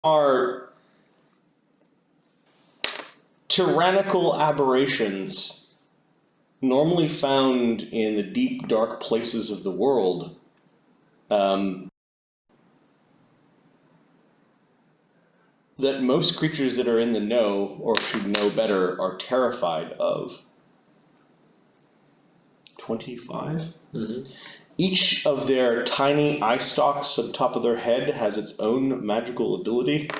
are tyrannical aberrations normally found in the deep, dark places of the world. That most creatures that are in the know, or should know better, are terrified of. 25? Mm-hmm. Each of their tiny eye stalks on top of their head has its own magical ability.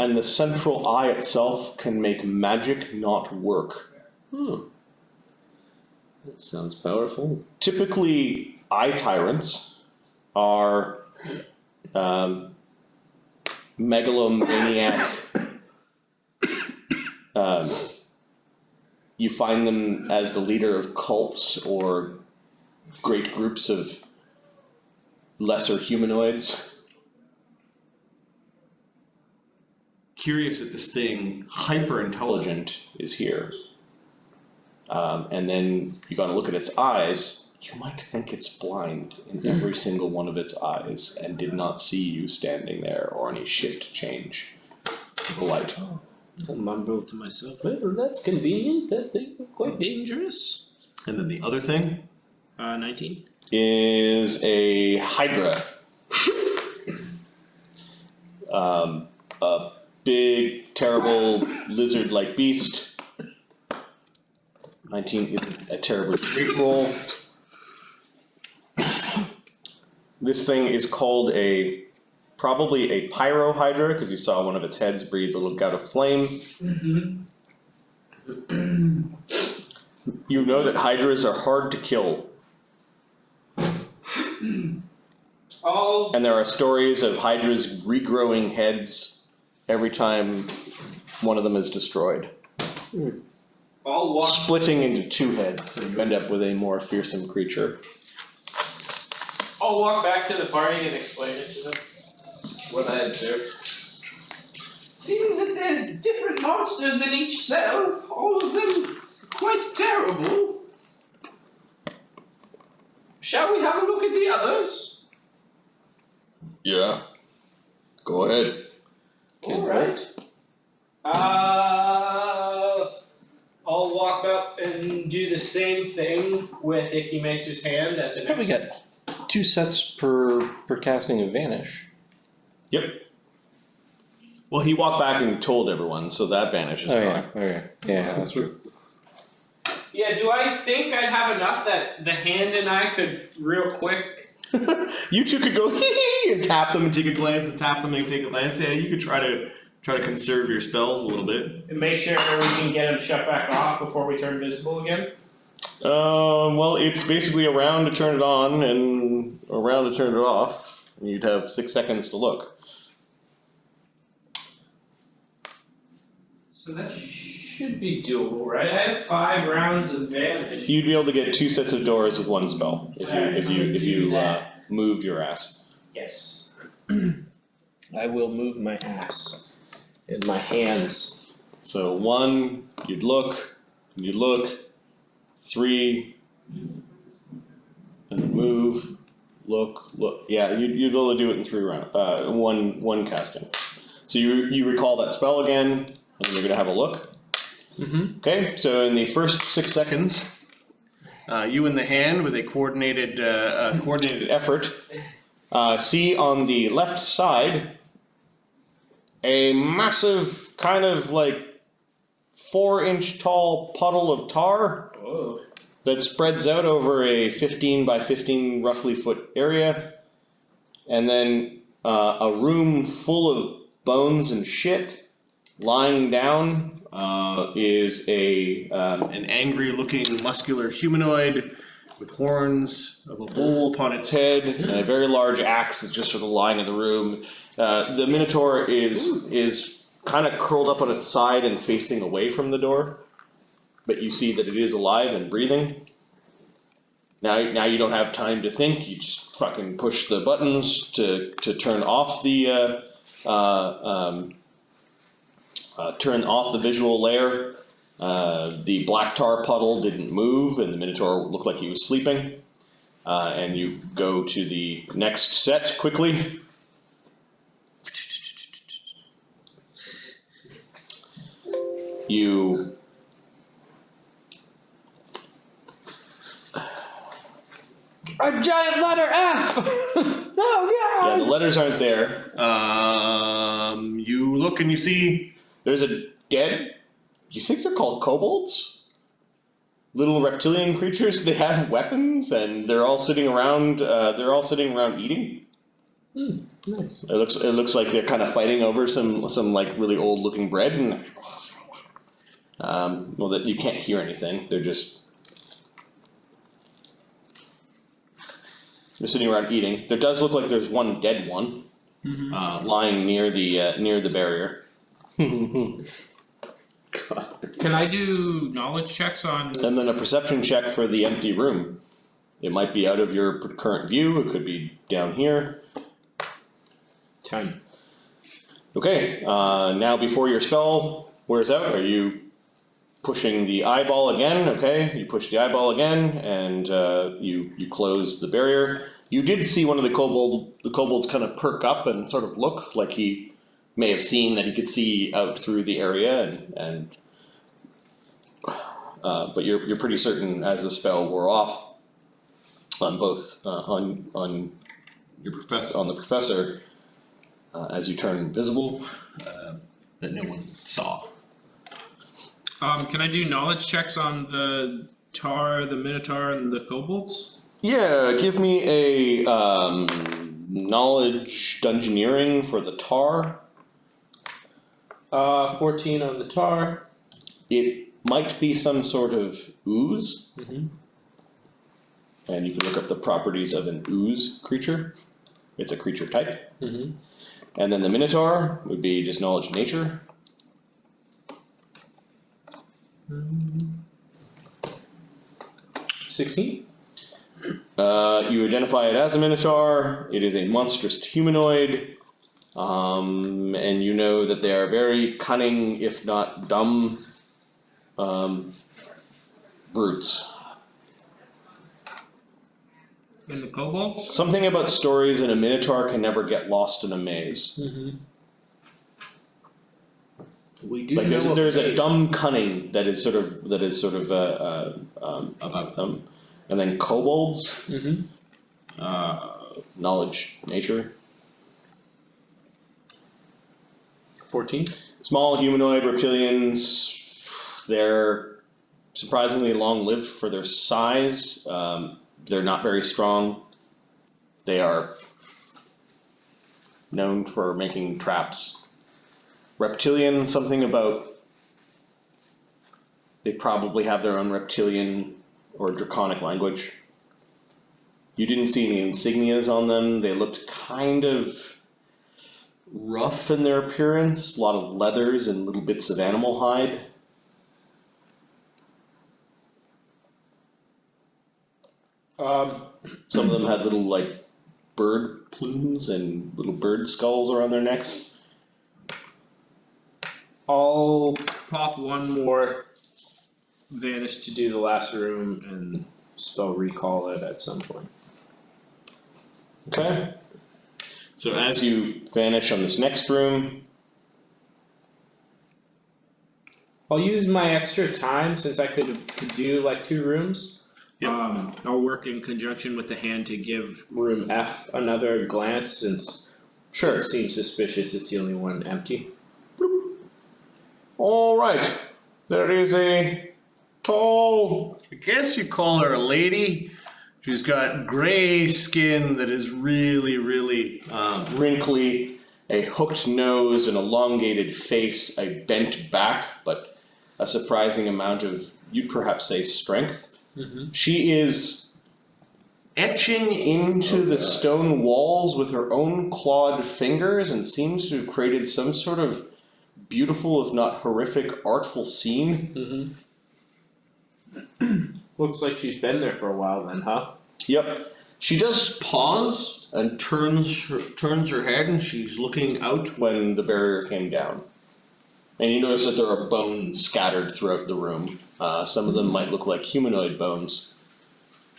And the central eye itself can make magic not work. That sounds powerful. Typically, eye tyrants are megalomaniac. You find them as the leader of cults or great groups of lesser humanoids. Curious that this thing, hyper-intelligent, is here. And then you gotta look at its eyes. You might think it's blind in every single one of its eyes and did not see you standing there or any shift change to the light. I'll mumble to myself, well, that's convenient, that thing quite dangerous. And then the other thing 19. is a hydra. A big, terrible, lizard-like beast. 19 is a terribly great roll. This thing is called probably a pyrohydra, because you saw one of its heads breathe a little gout of flame. You know that hydras are hard to kill. And there are stories of hydras regrowing heads every time one of them is destroyed. Splitting into two heads, so you end up with a more fearsome creature. I'll walk back to the party and explain it to them. What I observed. Seems that there's different monsters in each cell, all of them quite terrible. Shall we have a look at the others? Yeah. Go ahead. Alright. I'll walk up and do the same thing with Ikimesu's hand. As It's probably got 2 sets per casting of Vanish. Yep. Well, he walked back and told everyone, so that Vanish is gone. Yeah, okay. Yeah, that's true. Yeah, do I think I'd have enough that the hand and I could real quick? You two could go hee and tap them and take a glance, and tap them and take a glance. Yeah, you could try to conserve your spells a little bit. And make sure we can get them shut back off before we turn visible again? Well, it's basically a round to turn it on and a round to turn it off. And you'd have 6 seconds to look. So that should be doable, right? I have 5 rounds of Vanish. You'd be able to get 2 sets of doors with 1 spell if you moved your ass. Yes. I will move my ass in my hands. So 1, you'd look, 3, and then move, look. Yeah, you'd be able to do it in 3 rounds. One casting. So you recall that spell again, and then you're gonna have a look. Okay, so in the first 6 seconds, you and the hand with a coordinated effort see on the left side a massive kind of like 4-inch tall puddle of tar that spreads out over a 15 by 15 roughly foot area, and then a room full of bones and shit. Lying down is an angry-looking muscular humanoid with horns of a bull upon its head and a very large axe that's just sort of lying in the room. The Minotaur is kind of curled up on its side and facing away from the door, but you see that it is alive and breathing. Now you don't have time to think. You just fucking push the buttons to turn off the visual layer. The black tar puddle didn't move, and the Minotaur looked like he was sleeping. And you go to the next set quickly. you A giant letter F! Oh, yeah, the letters aren't there. You look and you see there's a dead. You think they're called kobolds? Little reptilian creatures. They have weapons, and they're all sitting around. They're all sitting around eating. Nice. It looks like they're kind of fighting over some like really old looking bread, and well, that you can't hear anything. They're sitting around eating. There does look like there's one dead one lying near the barrier. Can I do knowledge checks on? And then a perception check for the empty room. It might be out of your current view. It could be down here. 10. Okay. Now, before your spell wears out, are you pushing the eyeball again? Okay. You push the eyeball again, and you close the barrier. You did see one of the kobolds kind of perk up and sort of look like he may have seen that he could see out through the area, but you're pretty certain as the spell wore off on both on the professor as you turn invisible that no one saw. Can I do knowledge checks on the tar, the minotaur, and the kobolds? Yeah, give me a knowledge dungeoneering for the tar. 14 on the tar. It might be some sort of ooze. Mm-hmm. And you can look up the properties of an ooze creature. It's a creature type. Mm-hmm. And then the minotaur would be just knowledge nature. 16. You identify it as a minotaur. It is a monstrous humanoid. And you know that they are very cunning, if not dumb, brutes. And the kobolds? Something about stories in a minotaur can never get lost in a maze. Mm-hmm. We do Like know there's a dumb cunning that is sort of about them, and then kobolds, Mm-hmm. knowledge, nature, 14. small humanoid reptilians. They're surprisingly long-lived for their size. They're not very strong. They are known for making traps. Reptilian, something about they probably have their own reptilian or draconic language. You didn't see any insignias on them. They looked kind of rough in their appearance, a lot of leathers and little bits of animal hide. Some of them had little like bird plumes and little bird skulls around their necks. I'll pop one more vanish to do the last room and spell recall it at some point. Okay. So as you vanish on this next room, I'll use my extra time since I could do like 2 rooms. Yep. I'll work in conjunction with the hand to give room F another glance since sure. it seems suspicious it's the only one empty. All right. There is a tall, I guess you call her a lady. She's got gray skin that is really, really wrinkly, a hooked nose, an elongated face, a bent back, but a surprising amount of, you'd perhaps say, strength. Mm-hmm. She is etching into the stone walls with her own clawed fingers and seems to have created some sort of beautiful, if not horrific, artful scene. Mm-hmm. Looks like she's been there for a while then, huh? Yep. She does pause and turns her head, and she's looking out when the barrier came down. And you notice that there are bones scattered throughout the room. Some of them might look like humanoid bones.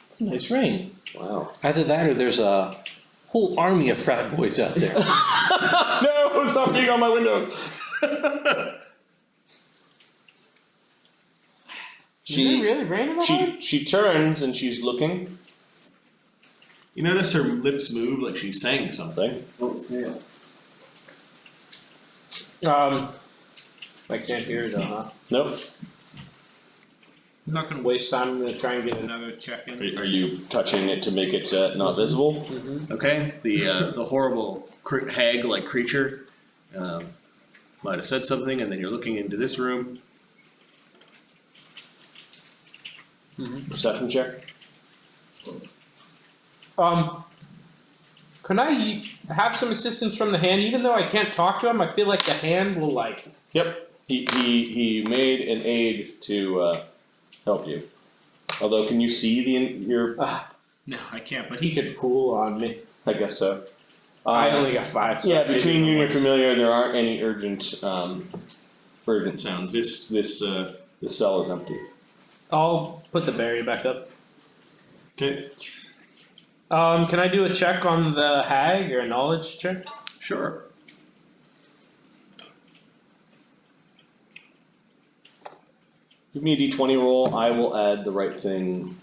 It's a nice ring. Wow. Either that or there's a whole army of frat boys out there. No, stop being on my windows. Is it really raining outside? She turns and she's looking. You notice her lips move like she's saying something. I can't hear it though, huh? Nope. I'm not gonna waste time. I'm gonna try and get another check in. Are you touching it to make it not visible? Mm-hmm. Okay. The horrible hag-like creature might have said something, and then you're looking into this room. Perception check. Can I have some assistance from the hand? Even though I can't talk to him, I feel like the hand will like. Yep. He made an aid to help you. Although, can you see your? No, I can't. But he could pull on me. I guess so. I only got 5. So yeah, between you and your familiar, there aren't any urgent sounds. This cell is empty. I'll put the barrier back up. Okay. Can I do a check on the hag or a knowledge check? Sure. Give me a d20 roll. I will add the right thing.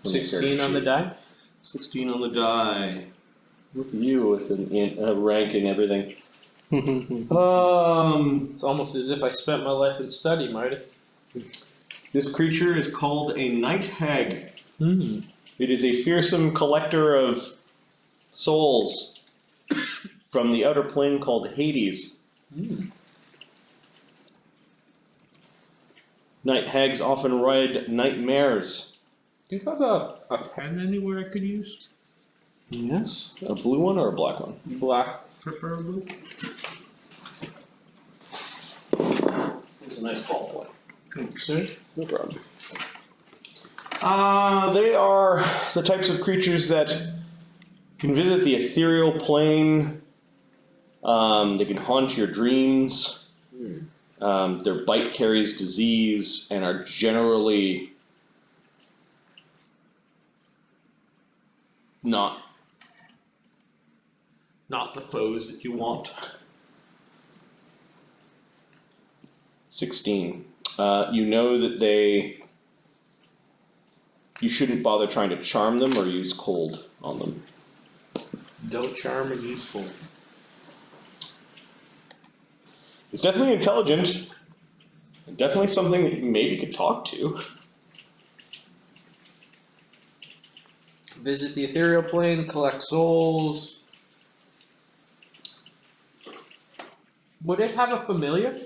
16 on the die. 16 on the die. Look at you with a rank and everything. It's almost as if I spent my life in study, Marty. This creature is called a night hag. Hmm. It is a fearsome collector of souls from the outer plane called Hades. Night hags often ride nightmares. Do you have a pen anywhere I could use? Yes. A blue one or a black one? Black, preferably. It's a nice ballpoint. Thanks, sir. No problem. They are the types of creatures that can visit the ethereal plane. They can haunt your dreams. Their bite carries disease and are generally not the foes that you want. 16. You know that you shouldn't bother trying to charm them or use cold on them. Don't charm and use cold. It's definitely intelligent. Definitely something that you maybe could talk to. Visit the ethereal plane, collect souls. Would it have a familiar?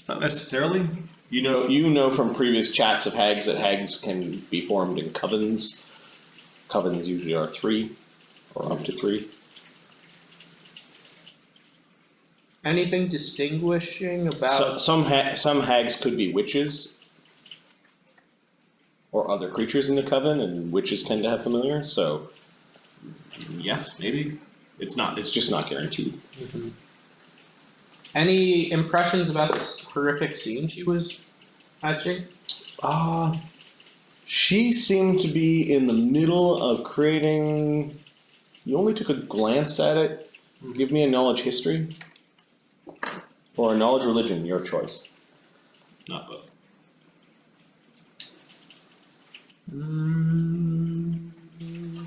Not necessarily. You know from previous chats of hags that hags can be formed in covens. Covens usually are 3 or up to 3. Anything distinguishing about Some hags could be witches or other creatures in the coven, and witches tend to have familiars. So yes, maybe it's just not guaranteed. Any impressions about this horrific scene she was hatching? She seemed to be in the middle of creating. You only took a glance at it. Give me a knowledge history. Or a knowledge religion, your choice. Not both.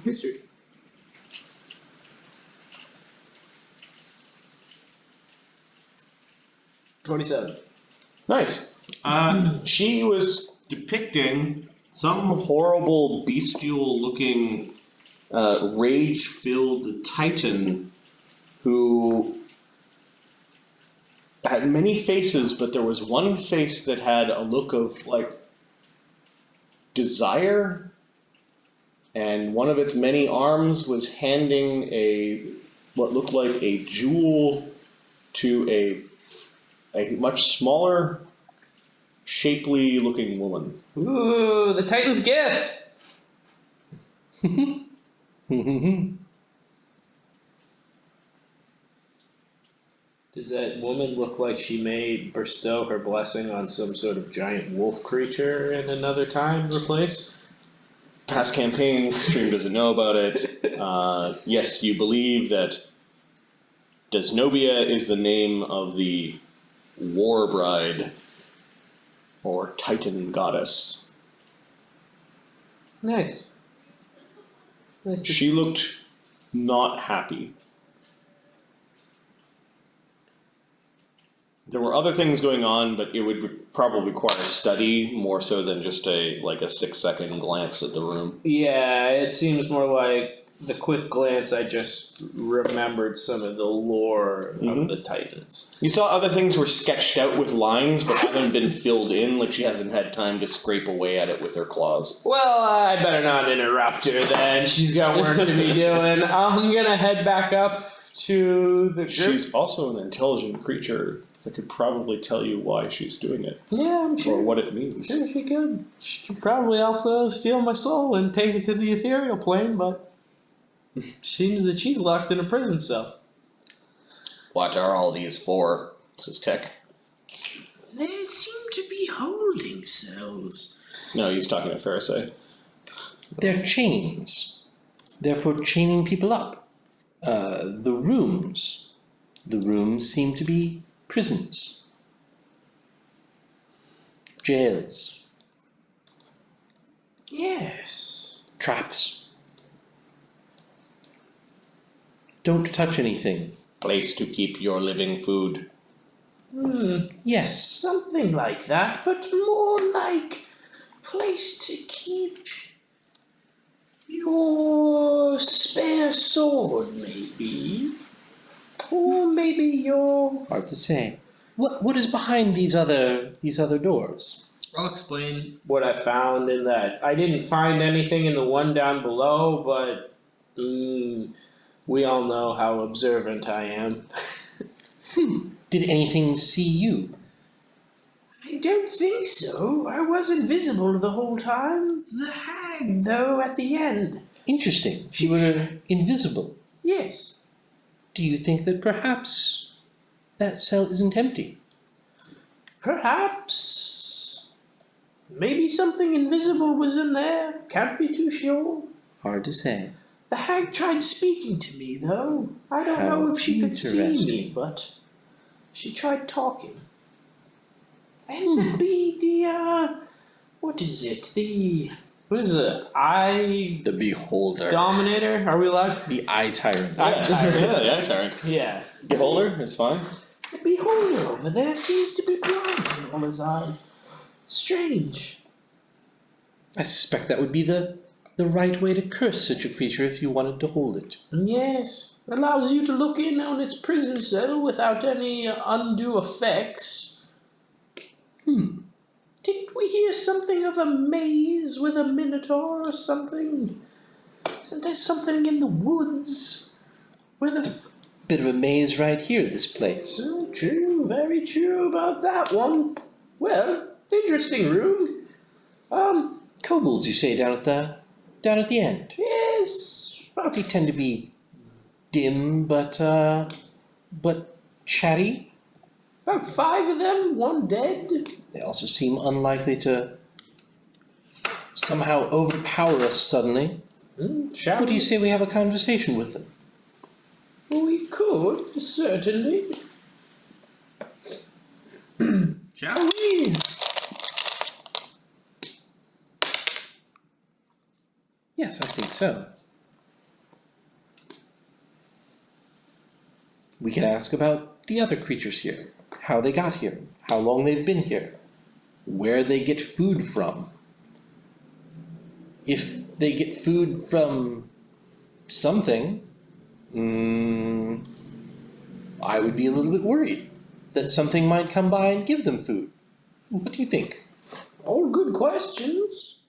History. $27. Nice. She was depicting some horrible, bestial-looking, rage-filled titan who had many faces, but there was one face that had a look of, like, desire, and one of its many arms was handing what looked like a jewel to a much smaller, shapely-looking woman. Ooh, the Titan's gift! Does that woman look like she may bestow her blessing on some sort of giant wolf creature in another time or place? Past campaigns, stream doesn't know about it. Yes, you believe that Desnobia is the name of the war bride or Titan goddess. Nice. Nice to She looked not happy. There were other things going on, but it would probably require study more so than just a 6-second glance at the room. Yeah, it seems more like the quick glance I just remembered some of the lore of the Titans. You saw other things were sketched out with lines, but haven't been filled in. Like she hasn't had time to scrape away at it with her claws. Well, I better not interrupt her then. She's got work to be doing. I'm gonna head back up to the group. She's also an intelligent creature that could probably tell you why she's doing it. Yeah, I'm sure. Or what it means. Sure, she could. She could probably also steal my soul and take it to the ethereal plane, but seems that she's locked in a prison cell. What are all these for? Says Tech. They seem to be holding cells. No, he's talking to Pharisee. They're chains. They're for chaining people up. The rooms seem to be prisons. Jails. Yes. Traps. Don't touch anything. Place to keep your living food. Yes. Something like that, but more like place to keep your spare sword, maybe. Or maybe your... Hard to say. What is behind these other doors? I'll explain. What I found in that. I didn't find anything in the one down below, but we all know how observant I am. Did anything see you? I don't think so. I was invisible the whole time. The hag, though, at the end. Interesting. You were invisible. Yes. Do you think that perhaps that cell isn't empty? Perhaps. Maybe something invisible was in there. Can't be too sure. Hard to say. The hag tried speaking to me, though. I don't How know if she could see me, interesting. but she tried talking. And there'd be the, what is it? What is it? Eye The Beholder. Dominator? Are we allowed? The Eye Tyrant. Eye Tyrant. Yeah, the tyrant. Yeah. Beholder, it's fine. The beholder over there seems to be blind in all his eyes. Strange. I suspect that would be the right way to curse such a creature if you wanted to hold it. Yes. Allows you to look in on its prison cell without any undue effects. Didn't we hear something of a maze with a minotaur or something? Isn't there something in the woods? Where the... Bit of a maze right here, this place. Oh, true, very true about that one. Well, interesting room. Kobolds, you say, down at the end. Yes. About They tend to be dim, but chatty. About 5 of them, 1 dead. They also seem unlikely to somehow overpower us suddenly. Shall What do you say we have a conversation with them? We could, certainly. Shall we? Yes, I think so. We can ask about the other creatures here, how they got here, how long they've been here, where they get food from. If they get food from something, I would be a little bit worried that something might come by and give them food. What do you think? All good questions.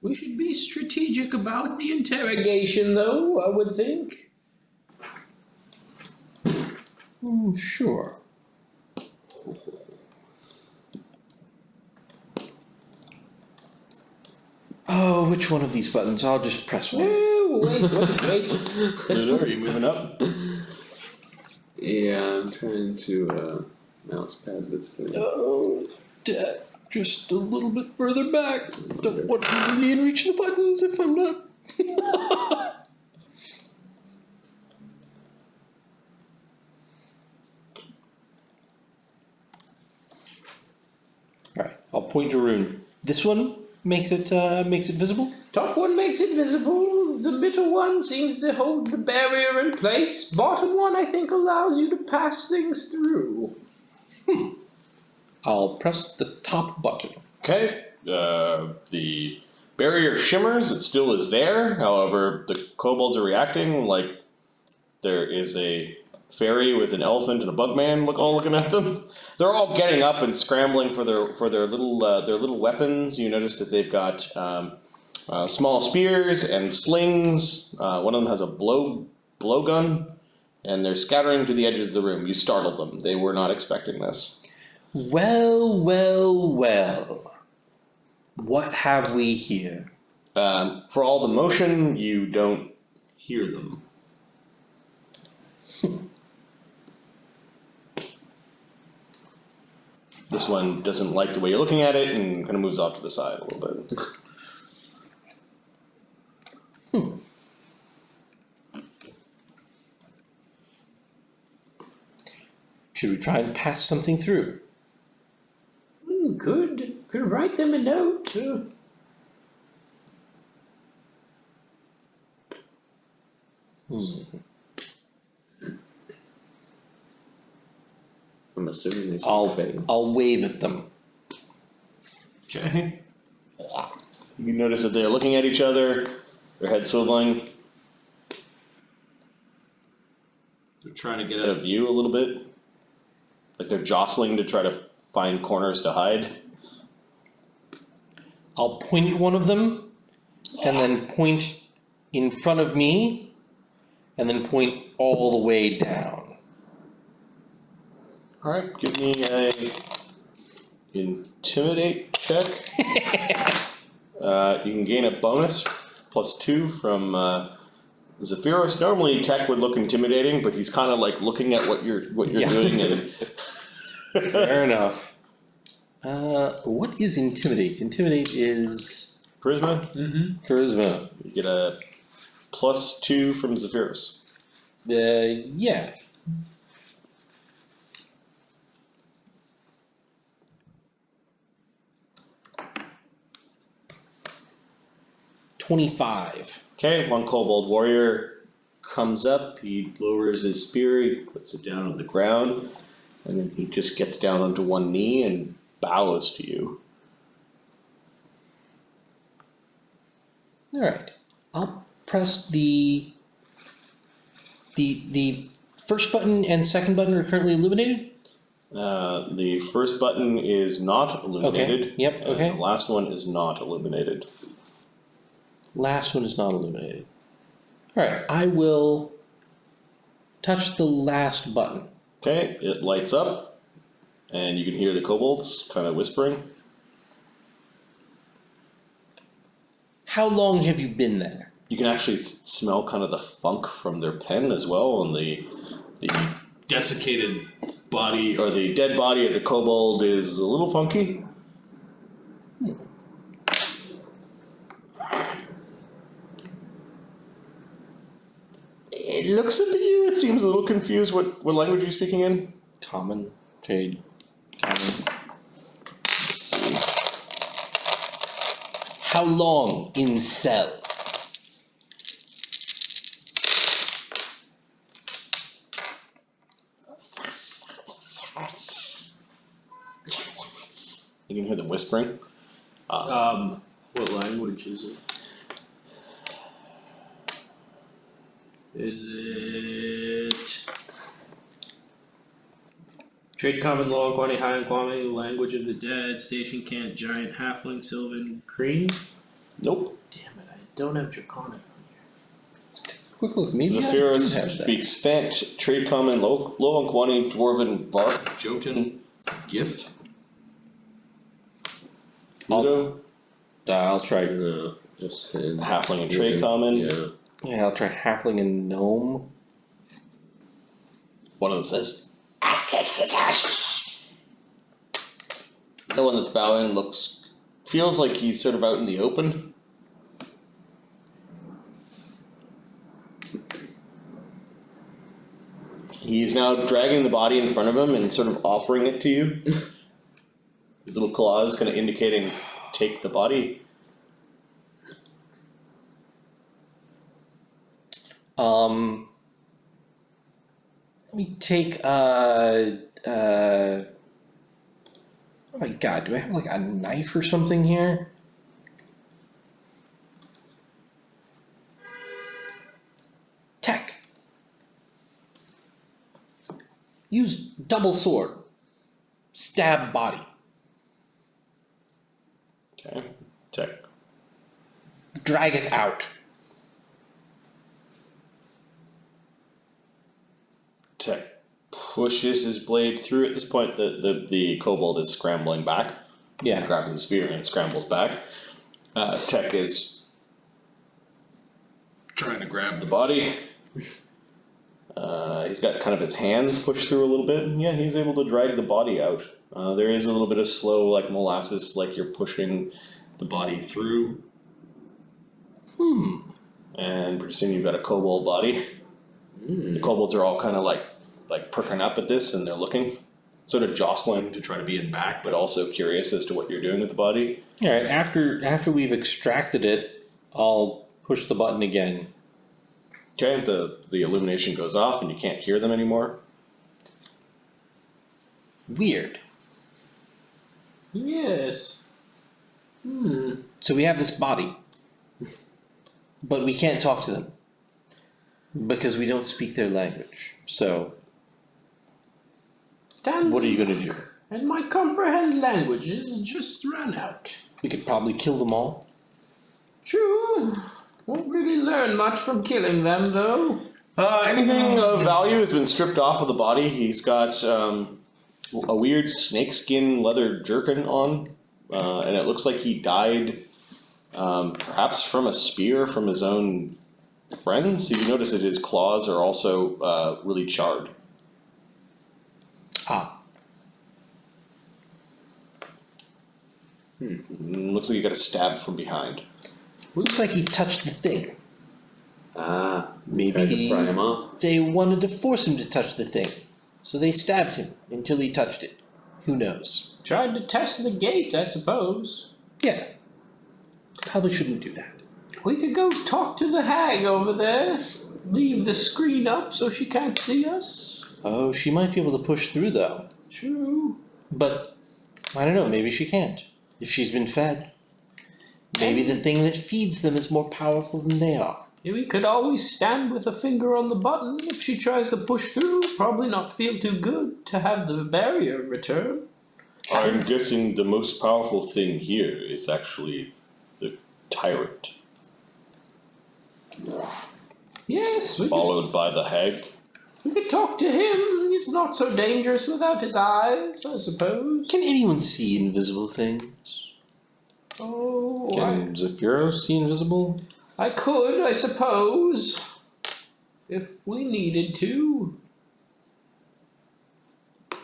We should be strategic about the interrogation, though, I would think. Sure. Oh, which one of these buttons? I'll just press one. No, wait. Ludo, are you moving up? Yeah, I'm trying to mouse past this thing. Oh, Dad, just a little bit further back. Don't want to be in reach of the buttons if I'm not. Alright, I'll point to a rune. This one makes it visible? Top one makes it visible. The middle one seems to hold the barrier in place. Bottom one, I think, allows you to pass things through. I'll press the top button. Okay. The barrier shimmers. It still is there. However, the kobolds are reacting like there is a fairy with an elephant and a bug man all looking at them. They're all getting up and scrambling for their little weapons. You notice that they've got small spears and slings. One of them has a blowgun, and they're scattering to the edges of the room. You startled them. They were not expecting this. Well, well, well. What have we here? For all the motion, you don't hear them. This one doesn't like the way you're looking at it and kind of moves off to the side a little bit. Should we try and pass something through? Could write them a note. I'm assuming they speak Fey. I'll wave at them. Okay. You notice that they're looking at each other, their heads swiveling. They're trying to get out of view a little bit. Like they're jostling to try to find corners to hide. I'll point at one of them, and then point in front of me, and then point all the way down. Alright, give me a intimidate check. You can gain a bonus +2 from Zephyros. Normally Tech would look intimidating, but he's kind of like looking at what you're doing. And Fair enough. What is intimidate? Intimidate is Charisma. charisma. You get a +2 from Zephyros. Yeah. $25. Okay, one kobold warrior comes up. He lowers his spear. He puts it down on the ground, and then he just gets down onto one knee and bows to you. All right. I'll press the first button and second button are currently illuminated. The first button is not illuminated. Okay. Yep. and Okay. The last one is not illuminated. Last one is not illuminated. All right. I will touch the last button. Okay, it lights up, and you can hear the kobolds kind of whispering. How long have you been there? You can actually smell kind of the funk from their pen as well, and the desiccated body or the dead body of the kobold is a little funky. It looks at you. It seems a little confused. What language are you speaking in? Common. Trade. Common. Let's see. How long in cell? You can hear them whispering. What language is it? Is it Trade Common Law, Kwani High and Kwame, Language of the Dead, Station Cant, Giant, Halfling, Sylvan, Cream? Nope. Damn it, I don't have Draconic on here. Let's take a quick look. Maybe Zephyros I do have that. speaks Fant, Trade Common, Low Unquani, Dwarven, Vark, Jotun, Gif. Udo, I'll try. No, just Halfling and Trade Common. Yeah. Yeah, I'll try Halfling and Gnome. One of them says, the one that's bowing feels like he's sort of out in the open. He's now dragging the body in front of him and sort of offering it to you. His little claws kind of indicating, take the body. Let me take oh my god, do I have like a knife or something here? Tech. Use double sword. Stab body. Okay. Tech. Drag it out. Tech pushes his blade through. At this point, the kobold is scrambling back. Yeah. Grabs his spear and scrambles back. Tech is trying to grab the body. He's got kind of his hands pushed through a little bit, and yeah, he's able to drag the body out. There is a little bit of slow, like molasses, like you're pushing the body through. And pretty soon you've got a kobold body. The kobolds are all kind of like perking up at this, and they're looking, sort of jostling to try to be in back, but also curious as to what you're doing with the body. All right. After we've extracted it, I'll push the button again. Okay, the illumination goes off, and you can't hear them anymore. Weird. Yes. So we have this body, but we can't talk to them because we don't speak their language. So Damn. what are you going to do? And my comprehend languages just ran out. We could probably kill them all. True. Won't really learn much from killing them, though. Anything of value has been stripped off of the body. He's got a weird snakeskin leather jerkin on, and it looks like he died perhaps from a spear from his own friends. So you notice that his claws are also really charred. Ah. Looks like he got a stab from behind. Looks like he touched the thing. Maybe tried to pry him off. They wanted to force him to touch the thing. So they stabbed him until he touched it. Who knows? Tried to test the gate, I suppose. Yeah. Probably shouldn't do that. We could go talk to the hag over there. Leave the screen up so she can't see us. Oh, she might be able to push through though. True. But, I don't know, maybe she can't. If she's been fed. Maybe the thing that feeds them is more powerful than they are. We could always stand with a finger on the button if she tries to push through. Probably not feel too good to have the barrier return. I'm guessing the most powerful thing here is actually the tyrant, Yes, we followed by the hag. could talk to him. He's not so dangerous without his eyes, I suppose. Can anyone see invisible things? Oh, Can Zephyros see invisible? I could, I suppose. If we needed to.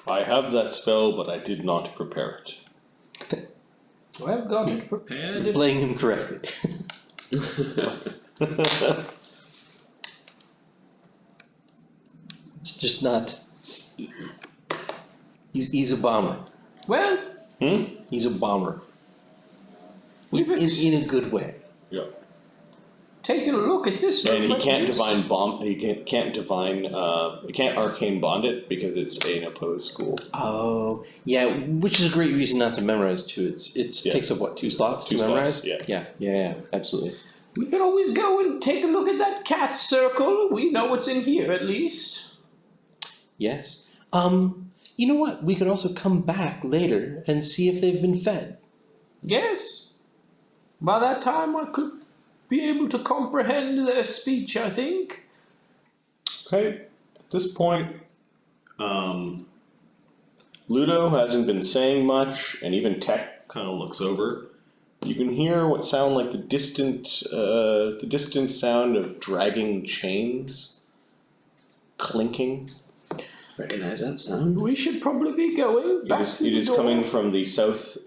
I have that spell, but I did not prepare it. I've got it prepared. Playing him correctly. It's just not. He's a bomber. Well, He's a bomber. we've In a good way. Yeah. taken a look at this room. And he at can't least. divine bomb. He can't arcane bond it because it's an opposed school. Oh, yeah, which is a great reason not to memorize too. It Yeah. takes up what, 2 slots Two to memorize? slots, yeah. Yeah, absolutely. We could always go and take a look at that cat circle. We know what's in here at least. Yes. You know what? We could also come back later and see if they've been fed. Yes. By that time, I could be able to comprehend their speech, I think. Okay. At this point, Ludo hasn't been saying much, and even Tech kind of looks over. You can hear what sound like the distant sound of dragging chains, clinking. Recognize that sound? We should probably be going back to It the is door. coming from the south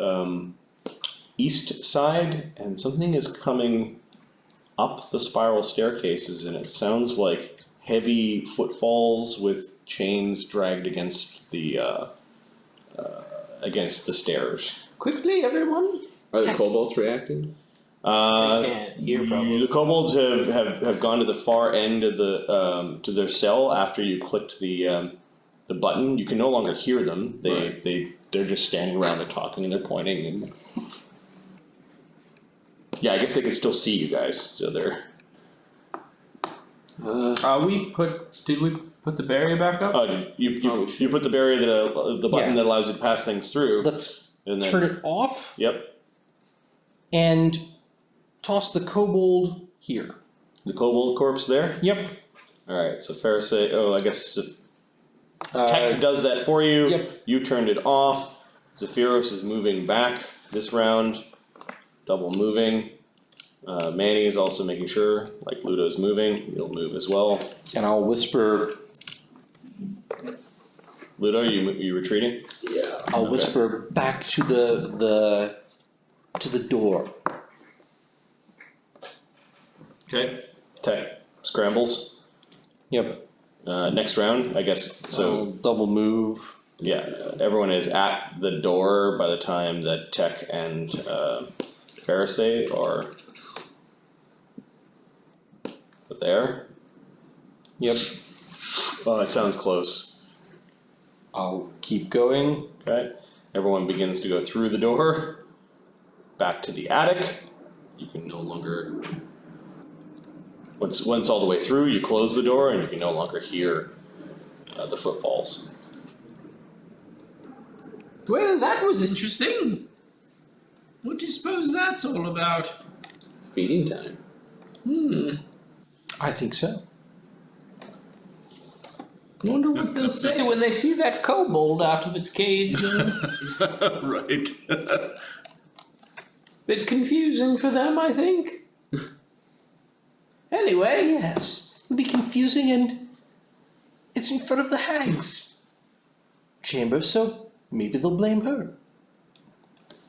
east side, and something is coming up the spiral staircases, and it sounds like heavy footfalls with chains dragged against the against the stairs. Quickly, everyone. Are the kobolds reacting? They can't hear probably. The kobolds have gone to the far end of the to their cell after you clicked the button. You can no longer hear them. They're just standing around and talking and they're pointing and yeah, I guess they can still see you guys. So they're. Did we put the barrier back up? Oh, you put the barrier the button that allows you to pass things through. Let's and then, turn it off Yep. and toss the kobold here. The kobold corpse there. Yep. All right. So Pharisee. Oh, I guess Tech does that for you. Yep. You turned it off. Zephyros is moving back this round. Double moving. Manny is also making sure, like Ludo's moving, he'll move as well. And I'll whisper. Ludo, you retreating? Yeah. I'll whisper back to the door. Okay. Tech scrambles. Yep. Next round, I guess. So I'll double move. yeah, everyone is at the door by the time that Tech and Pharisee are there. Yep. Oh, that sounds close. I'll keep going. Okay. Everyone begins to go through the door, back to the attic. You can no longer. Once all the way through, you close the door and you can no longer hear the footfalls. Well, that was interesting. What do you suppose that's all about? Feeding time. I think so. Wonder what they'll say when they see that kobold out of its cage. Right. Bit confusing for them, I think. Anyway, Yes. It'll be confusing and it's in front of the hag's chamber, so maybe they'll blame her.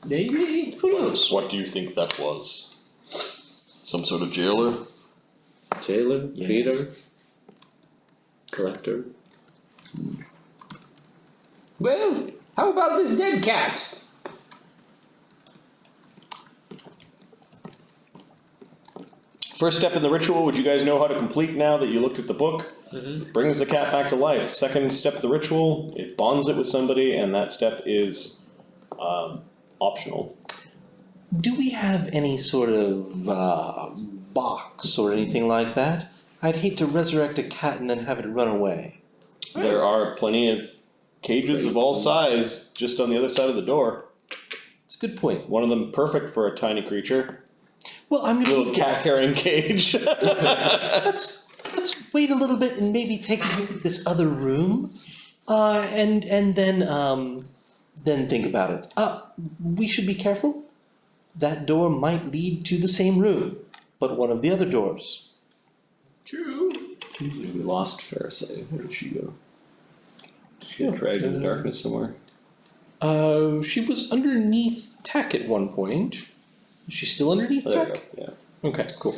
maybe. Who knows? What do you think that was? Some sort of jailer? Jailer, Yes. feeder, collector. Well, how about this dead cat? First step in the ritual, which you guys know how to complete now that you looked at the book, brings the cat back to life. Second step of the ritual, it bonds it with somebody, and that step is optional. Do we have any sort of box or anything like that? I'd hate to resurrect a cat and then have it run away. There are plenty of cages of all size just on the other side of the door. It's a good point. One of them perfect for a tiny creature. Well, I'm gonna Little cat carrying cage. let's wait a little bit and maybe take a look at this other room, and then think about it. We should be careful. That door might lead to the same room, but one of the other doors. True. Seems like we lost Pharisee. Where did she go? She got dragged in the darkness somewhere. She was underneath Tech at one point. Is she still underneath Oh, there you Tech? go. Yeah. Okay, cool.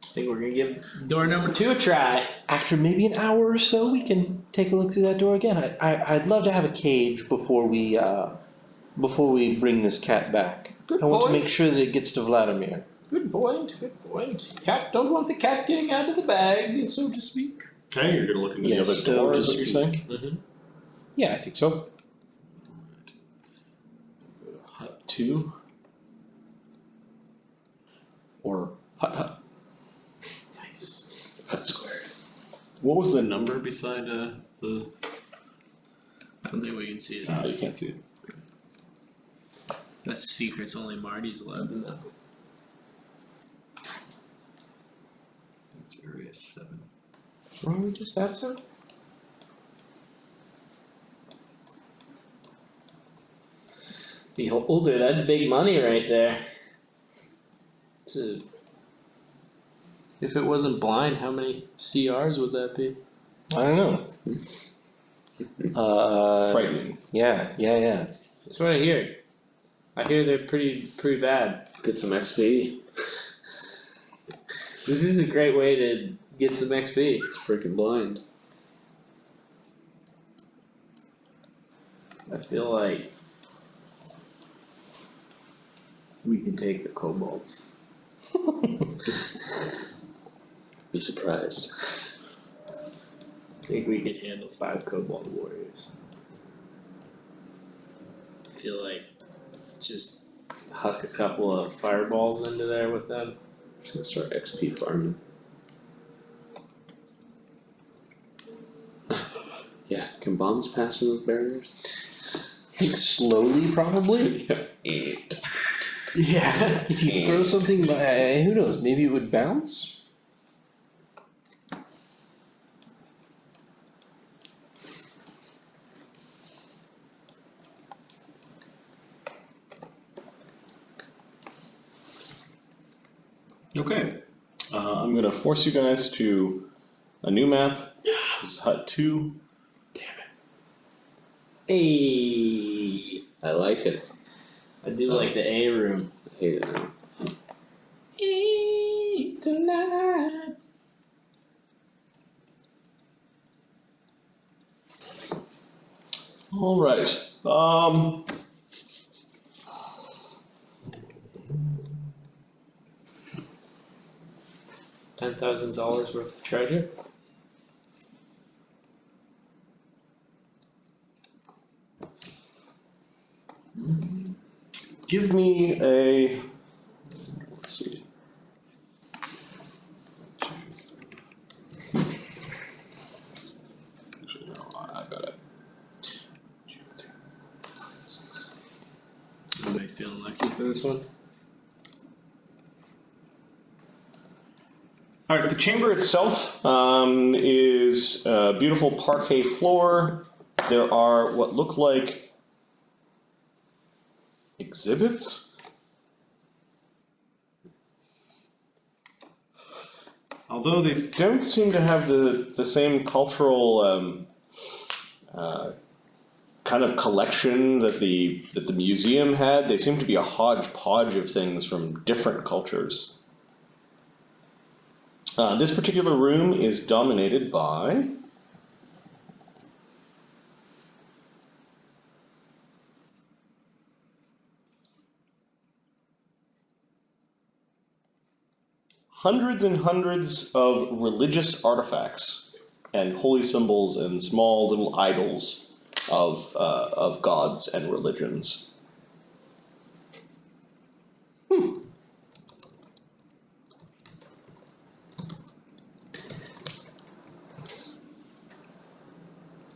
I think we're gonna give door number 2 a try. After maybe an hour or so, we can take a look through that door again. I'd love to have a cage before we bring this cat back. Good I want to point. make sure that it gets to Vladimir. Good point. Good point. Cat don't want the cat getting out of the bag, so to speak. Okay, you're gonna look into Yes, the other so door, to is what you're speak. saying? Yeah, I think so. Hut 2. Or Hut Hut. Nice. Hut square. What was the number beside the... I don't think we can see it. Oh, you can't see it. That's secrets only Marty's allowed to know. It's area 7. Why don't we just that so? Beholder, that's big money right there. If it wasn't blind, how many CRs would that be? I don't know. Frightening. Yeah. That's what I hear. I hear they're pretty bad. Let's get some XP. This is a great way to get some XP. It's freaking blind. I feel like we can take the kobolds. Be surprised. I think we could handle 5 kobold warriors. I feel like just huck a couple of fireballs into there with them. Just gonna start XP farming. Yeah, can bombs pass through those barriers? Slowly, probably. Yeah. If you throw something by, who knows? Maybe it would bounce. Okay. I'm gonna force you guys to a new map. This is Hut 2. Hey, I like it. I do like the A room. I hate it now. Tonight. Alright. 10,000 dollars worth of treasure. Give me a. Let's see. Actually, no, I got it. Anybody feeling lucky for this one? Alright, the chamber itself is a beautiful parquet floor. There are what look like exhibits. Although they don't seem to have the same cultural kind of collection that the museum had, they seem to be a hodgepodge of things from different cultures. This particular room is dominated by hundreds and hundreds of religious artifacts and holy symbols and small little idols of gods and religions.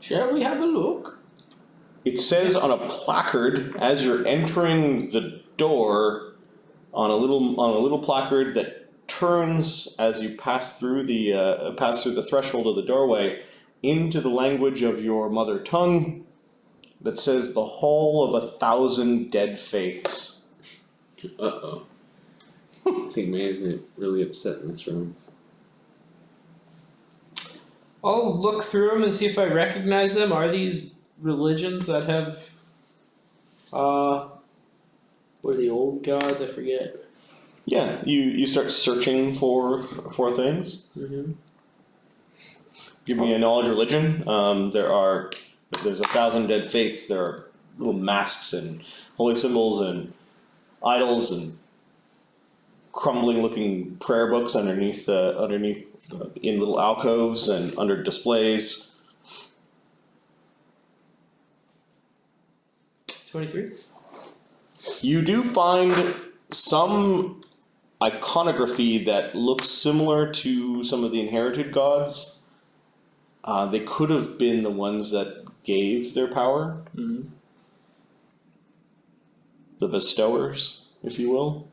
Shall we have a look? It says on a placard as you're entering the door, on a little placard that turns as you pass through the threshold of the doorway into the language of your mother tongue, that says the Hall of 1,000 Dead Faiths. Uh-oh. I think May's gonna get really upset in this room. I'll look through them and see if I recognize them. Are these religions that have, what are the old gods? I forget. Yeah, you start searching for things. Mm-hmm. Give me a knowledge religion. There's 1,000 dead faiths. There are little masks and holy symbols and idols and crumbling looking prayer books underneath in little alcoves and under displays. 23? You do find some iconography that looks similar to some of the inherited gods. They could have been the ones that gave their power. Mm-hmm. The bestowers, if you will.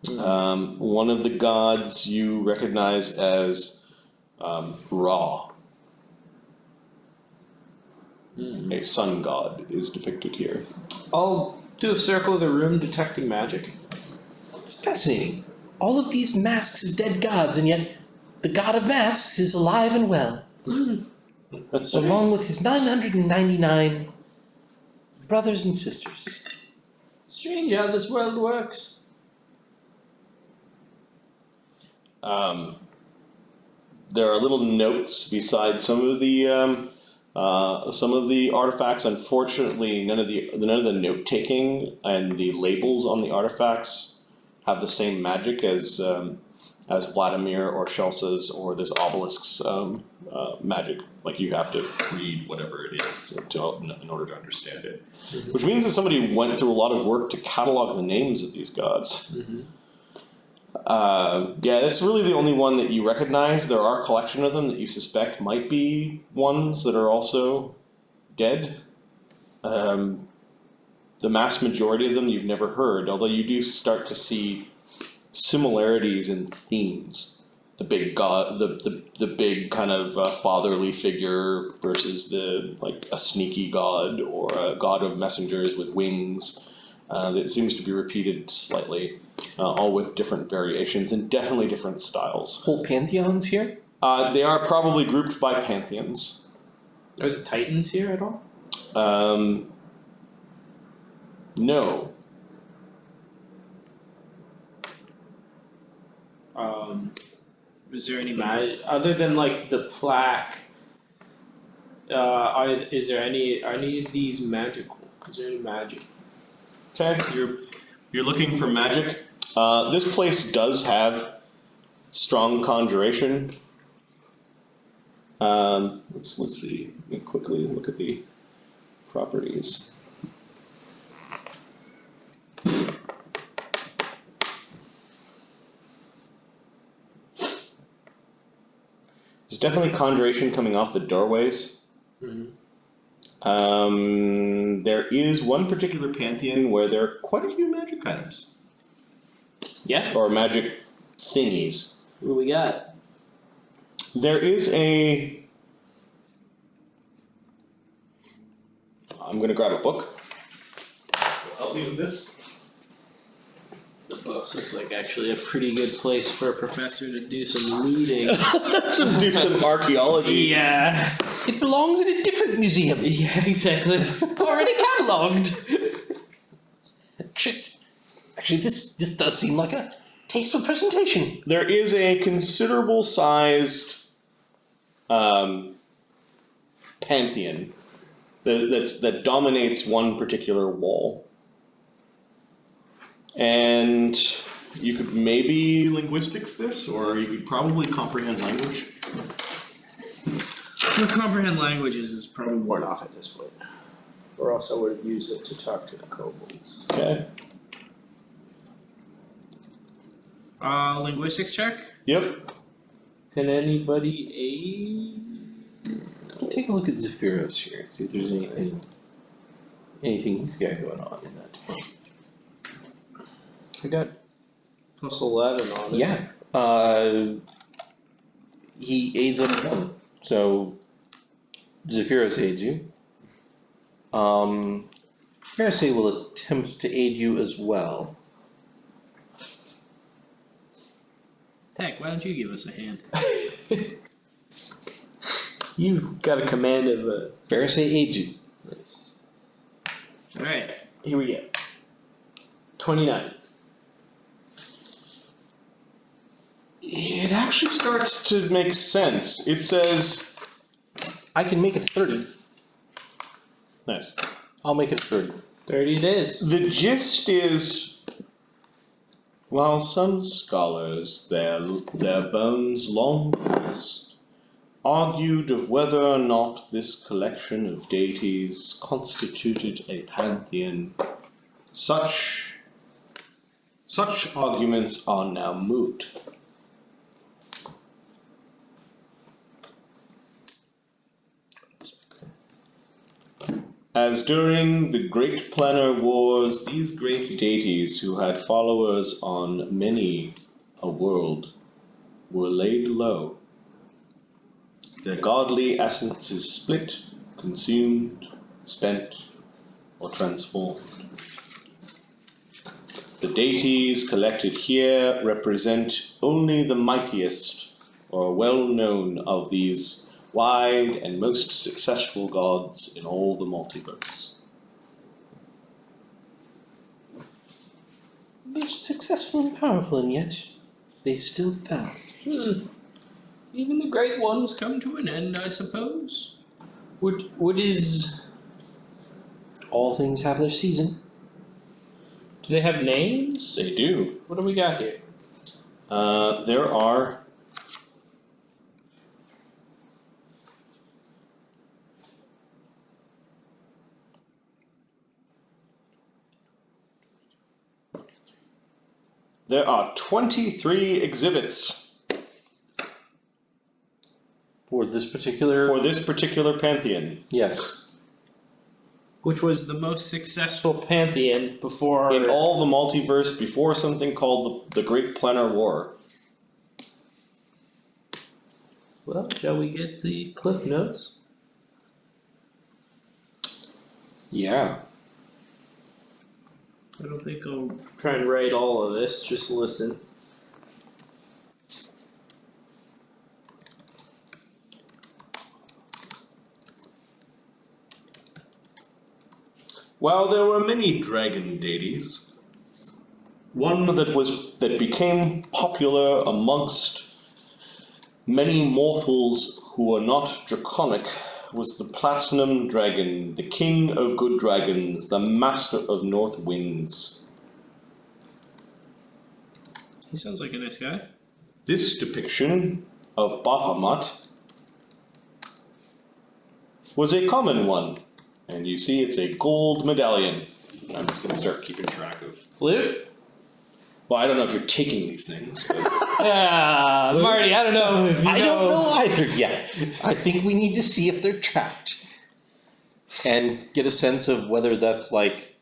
One of the gods you recognize as Ra. A sun god is depicted here. I'll do a circle of the room detecting magic. It's fascinating. All of these masks of dead gods, and yet the god of masks is alive and well. Along with his 999 brothers and sisters. Strange how this world works. There are little notes beside some of the Some of the artifacts, unfortunately, none of the note taking and the labels on the artifacts have the same magic as Vladimir or Shelsa's or this obelisk's magic. Like you have to read whatever it is in order to understand it. Which means that somebody went through a lot of work to catalog the names of these gods. Yeah, that's really the only one that you recognize. There are a collection of them that you suspect might be ones that are also dead. The vast majority of them you've never heard, although you do start to see similarities in themes. The big god, the big kind of fatherly figure versus a sneaky god or a god of messengers with wings. That seems to be repeated slightly, all with different variations and definitely different styles. Whole pantheons here? They are probably grouped by pantheons. Are the Titans here at all? No. Is there any magic other than like the plaque? Is there any of these magical? Is there any magic? Okay, you're looking for magic. This place does have strong conjuration. Let's see. Let me quickly look at the properties. There's definitely conjuration coming off the doorways. There is one particular pantheon where there are quite a few magic items. Yeah. Or magic thingies. What do we got? There is a... I'm going to grab a book. Help me with this. This looks like actually a pretty good place for a professor to do some reading. Do some archaeology. Yeah. It belongs in a different museum. Yeah, exactly. Already catalogued. Actually, this does seem like a tasteful presentation. There is a considerable sized pantheon that dominates one particular wall. And you could maybe linguistics this, or you could probably comprehend language. The comprehend languages is probably worn off at this point. Or else I would have used it to talk to the kobolds. Okay. Linguistics check? Yep. Can anybody aid? I'll take a look at Zephyros here and see if there's anything he's got going on in that department. I got plus 11 on it. Yeah. He aids on one. So Zephyros aids you. Pharisee will attempt to aid you as well. Tech, why don't you give us a hand? You've got a command of a... Pharisee aids you. Nice. Alright, here we go. 29. It actually starts to make sense. It says... I can make it 30. Nice. I'll make it 30. 30 it is. The gist is... While some scholars, their bones long past, argued of whether or not this collection of deities constituted a pantheon, such arguments are now moot. As during the Great Planar Wars, these great deities who had followers on many a world were laid low. Their godly essence is split, consumed, spent, or transformed. The deities collected here represent only the mightiest or well-known of these wide and most successful gods in all the multiverse. Most successful and powerful, and yet they still fell. Even the great ones come to an end, I suppose. What is? All things have their season. Do they have names? They do. What do we got here? There are. There are 23 exhibits For this particular. for this particular pantheon. Yes. Which was the most successful pantheon before? In all the multiverse before something called the Great Planar War. Well, shall we get the cliff notes? Yeah. I don't think I'll try and write all of this. Just listen. While there were many dragon deities, one that became popular amongst many mortals who were not draconic was the Platinum Dragon, the king of good dragons, the master of north winds. He sounds like a nice guy. This depiction of Bahamut was a common one, and you see it's a gold medallion. I'm just going to start keeping track of. Luke? Well, I don't know if you're taking these things, but Marty, I don't know if you I don't know either yet. I think we need to see if they're trapped. And get a sense of whether that's like,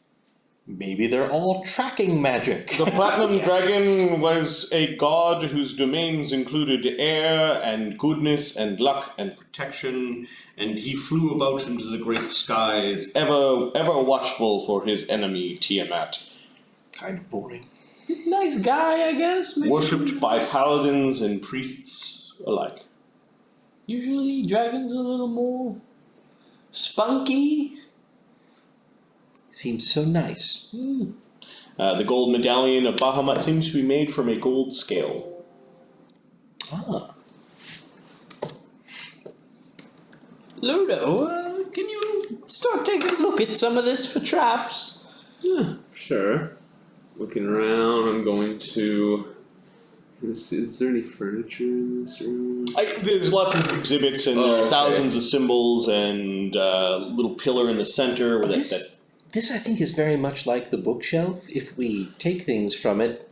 maybe they're all tracking magic. the Platinum Dragon was a god whose domains included air and goodness and luck and protection, and he flew about into the great skies, ever watchful for his enemy Tiamat. Kind of boring. Nice guy, I guess. Maybe. Worshipped by paladins and priests alike. Usually dragons a little more spunky. Seems so nice. The gold medallion of Bahamut seems to be made from a gold scale. Ah. Ludo, can you start taking a look at some of this for traps? Yeah, sure. Looking around, I'm going to. Is there any furniture in this room? There's lots of exhibits and Oh, okay. thousands of symbols and little pillar in the center where This, I think, is very much like the bookshelf. If we take things from it,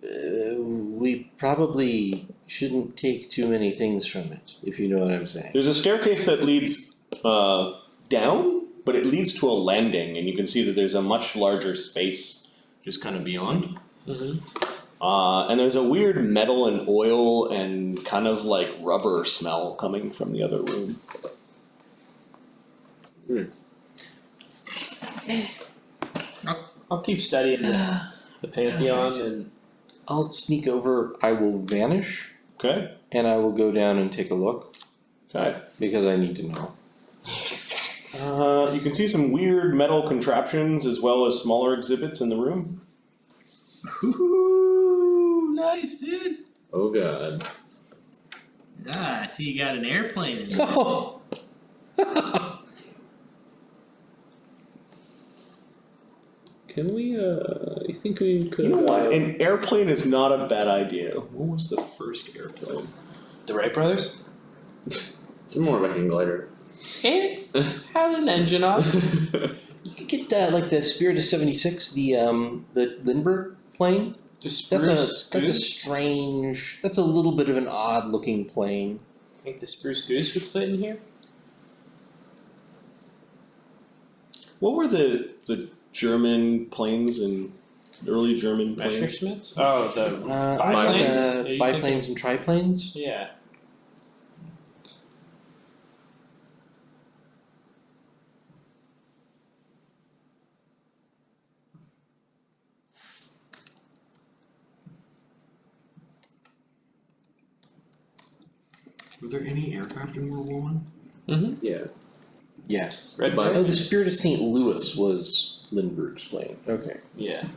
we probably shouldn't take too many things from it, if you know what I'm saying. There's a staircase that leads down, but it leads to a landing, and you can see that there's a much larger space just kind of beyond. Mm-hmm. And there's a weird metal and oil and kind of like rubber smell coming from the other room. I'll keep studying the Pantheon and I'll sneak over, I will vanish, Okay. and I will go down and take a look, Okay. because I need to know. You can see some weird metal contraptions as well as smaller exhibits in the room. Ooh, nice, dude. Oh god. Ah, I see you got an airplane in there. Oh. Can we, you think we could. You know what? An airplane is not a bad idea. What was the first airplane? The Wright brothers? It's more of a hang glider. It had an engine on. You could get like the Spirit of 76, the Lindbergh plane. That's a strange. That's a little bit of an odd looking plane. Think the Spruce Goose would fit in here? What were the German planes and early German planes? Messerschmitts? Oh, the Biplanes, biplanes? Are you biplanes and triplanes. Yeah. Were there any aircraft in World War One? Mm-hmm. Yeah. Yeah. Red Bi- Oh, the Spirit of St. Louis was Lindbergh's plane. Okay. Yeah.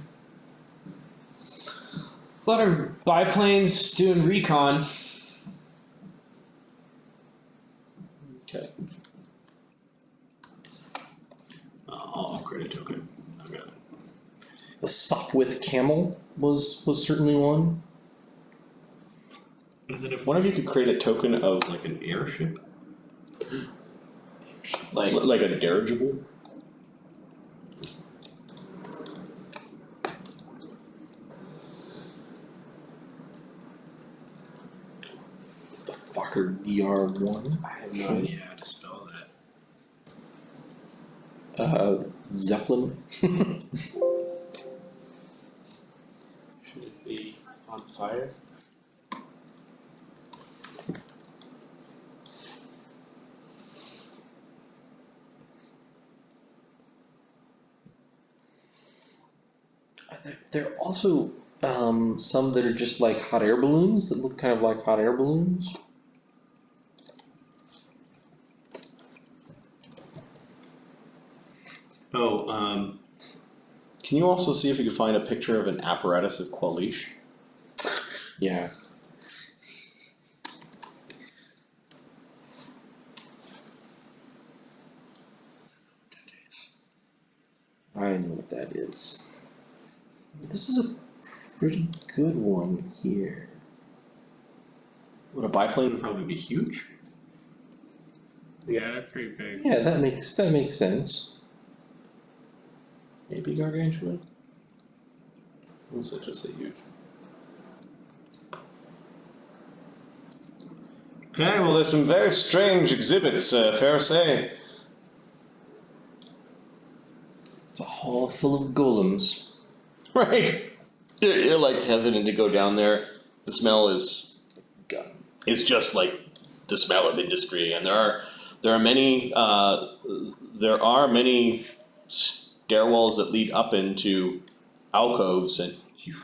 A lot of biplanes doing recon. Okay. create a token. I've got it. The Sopwith camel was certainly one. And then if one of you could create a token of like an airship, like a dirigible. The Fokker DR1. I have no idea how to spell that. Zeppelin. Should it be on fire? There are also some that are just like hot air balloons that look kind of like hot air balloons. Oh, can you also see if you can find a picture of an apparatus of Qualish? Yeah. I know what that is. This is a pretty good one here. Would a biplane probably be huge? Yeah, they're pretty big. Yeah, that makes sense. Maybe gargantuan? Let's just say huge. Okay, well there's some very strange exhibits, fair say. It's a hall full of golems. Right. You're like hesitant to go down there. The smell is just like the smell of industry, and there are many stairwells that lead up into alcoves, and you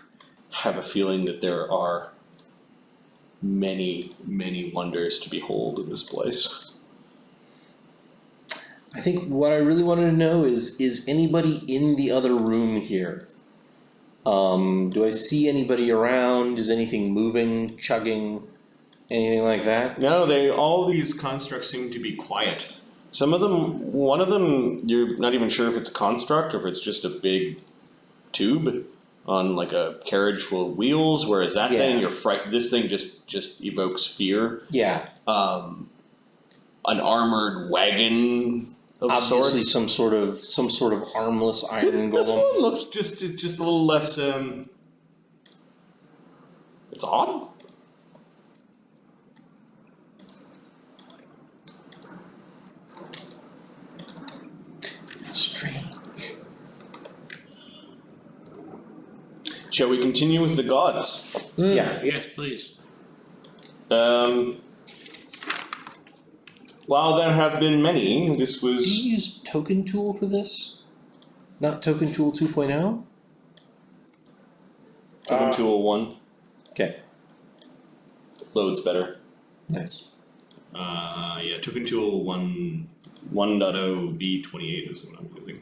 have a feeling that there are many wonders to behold in this place. I think what I really wanted to know is anybody in the other room here? Do I see anybody around? Is anything moving, chugging, anything like that? No, all these constructs seem to be quiet. Some of them, one of them, you're not even sure if it's a construct or if it's just a big tube on like a carriage full of wheels. Whereas that thing, you're frightened. This thing just evokes fear. Yeah. An armored wagon of Obviously sorts. some sort of armless iron This golem. one looks just a little less. It's odd. Strange. Shall we continue with the gods? Yeah. Yes, please. While there have been many, this Do was you use Token Tool for this? Not Token Tool 2.0? Token Tool 1. Okay. Loads better. Nice. Yeah, Token Tool 1.0 V28 is what I'm using.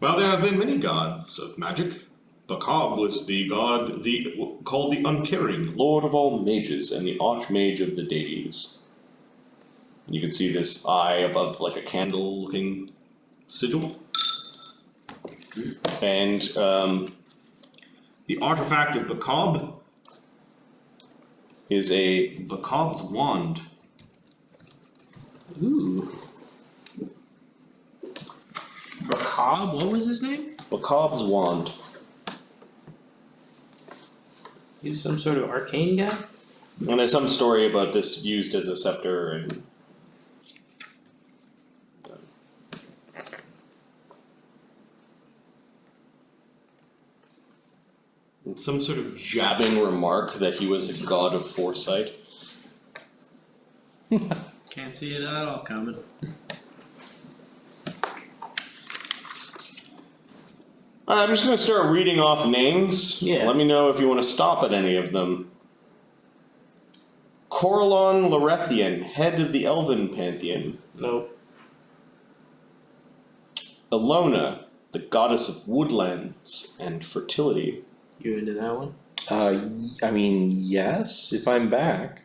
Well, there have been many gods of magic. Bakab was the god called the Uncaring, Lord of all mages, and the Archmage of the Deities. And you can see this eye above like a candle-looking sigil. And the artifact of Bakab is a Bakab's wand. Ooh. Bakab, what was his name? Bakab's wand. He was some sort of arcane guy? And there's some story about this used as a scepter and some sort of jabbing remark that he was a god of foresight. Can't see it at all coming. Alright, I'm just gonna start reading off names. Yeah. Let me know if you want to stop at any of them. Corlon Lorethian, head of the Elven Pantheon. Nope. Elona, the goddess of woodlands and fertility. You into that one? I mean, yes, if I'm back.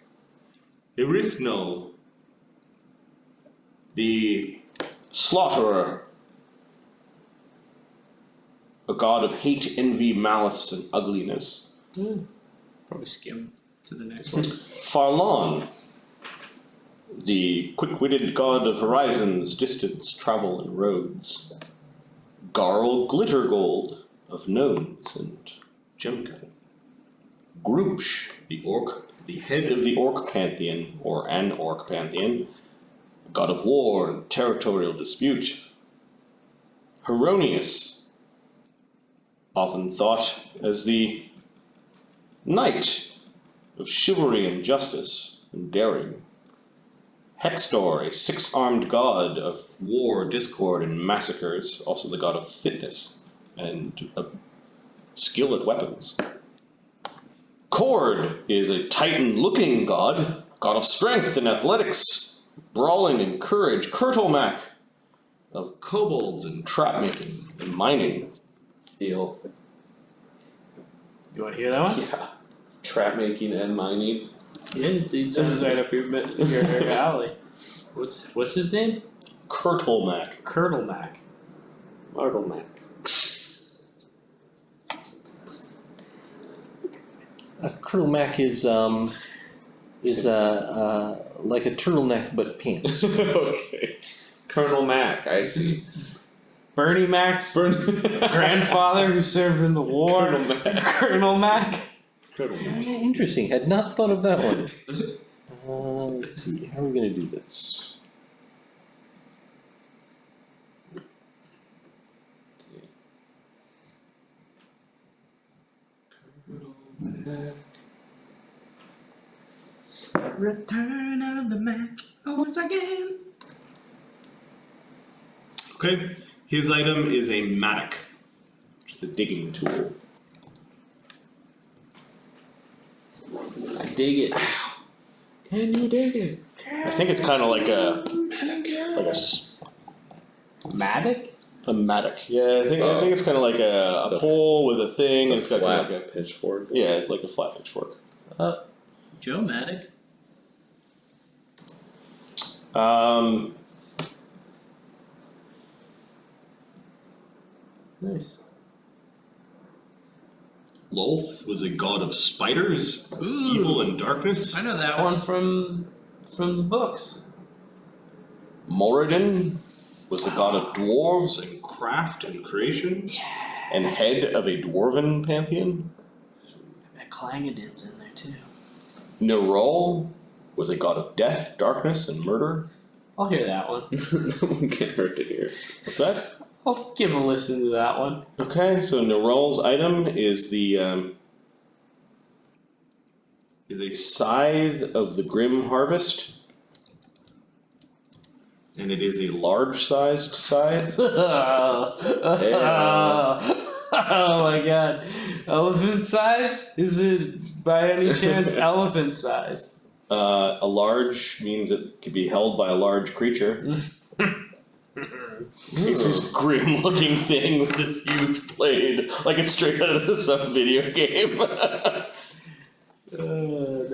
Erithnol, the Slaughterer, a god of hate, envy, malice, and ugliness. Probably skim to the next one. Farlon, the quick-witted god of horizons, distance, travel, and roads. Garl Glittergold, of gnomes and gemcutting. Groomsh, the head of the orc pantheon, or an orc pantheon, god of war and territorial dispute. Heronius, often thought as the knight of chivalry and justice and daring. Hextor, a six-armed god of war, discord, and massacres, also the god of fitness and skill at weapons. Cord is a titan-looking god of strength and athletics, brawling and courage. Kurtulmak, of kobolds and trap-making and mining. Deal. You want to hear that one? Yeah. Trap making and mining. Yeah, it sounds right up your alley. What's his name? Kurtulmak. Kurtulmak. Martlemak. Colonel Mac is like a turtleneck but pants. Okay. Colonel Mac, I see. Bernie Mac's grandfather who served in the war. Colonel Mac. Colonel Mac. Colonel Mac. Interesting. Had not thought of that one. Let's see. How are we going to do this? Return of the Mac. Oh, once again. Okay. His item is a mattock, which is a digging tool. I dig it. Can you dig it? I think it's kind of like a Matic? a mattock. Yeah, I think it's kind of like a pole with a thing, and it's got kind of like a pitchfork. yeah, like a flat pitchfork. Joe Matic? Nice. Lolth was a god of spiders, Ooh. evil and darkness. I know that one from the books. Moradin was the god of dwarves and craft and creation, and head of a dwarven pantheon. I bet Clangadin's in there too. Nerol was a god of death, darkness, and murder. I'll hear that one. That one can't hurt to hear. What's that? I'll give a listen to that one. Okay, so Nerol's item is the is a scythe of the grim harvest, and it is a large-sized scythe. Oh my god. Elephant size? Is it by any chance elephant size? A large means it could be held by a large creature. It's this grim-looking thing with this huge blade, like it's straight out of some video game.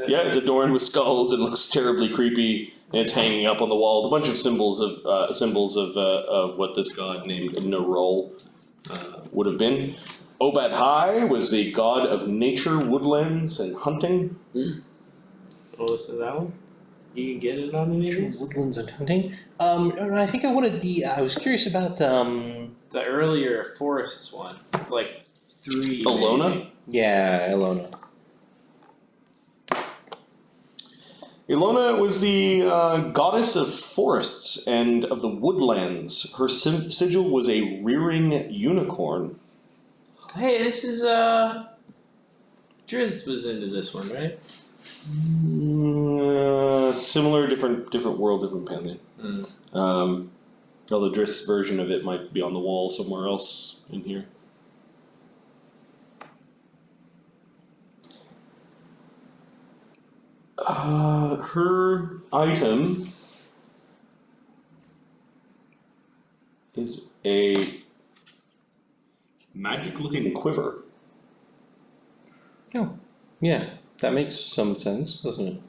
Yeah, it's adorned with skulls. It looks terribly creepy, and it's hanging up on the wall with a bunch of symbols of what this god named Nerol would have been. Obad High was the god of nature, woodlands, and hunting. I'll listen to that one. You can get it on any of these? Woodlands and hunting. I think I wanted I was curious about The earlier forests one. Like 3. Alona? maybe. yeah, Elona. Ilona was the goddess of forests and of the woodlands. Her sigil was a rearing unicorn. Hey, this is Drizzt was into this one, right? Similar, different world, different pantheon. Although Drist's version of it might be on the wall somewhere else in here. Her item is a magic-looking quiver. Oh, yeah, that makes some sense, doesn't it?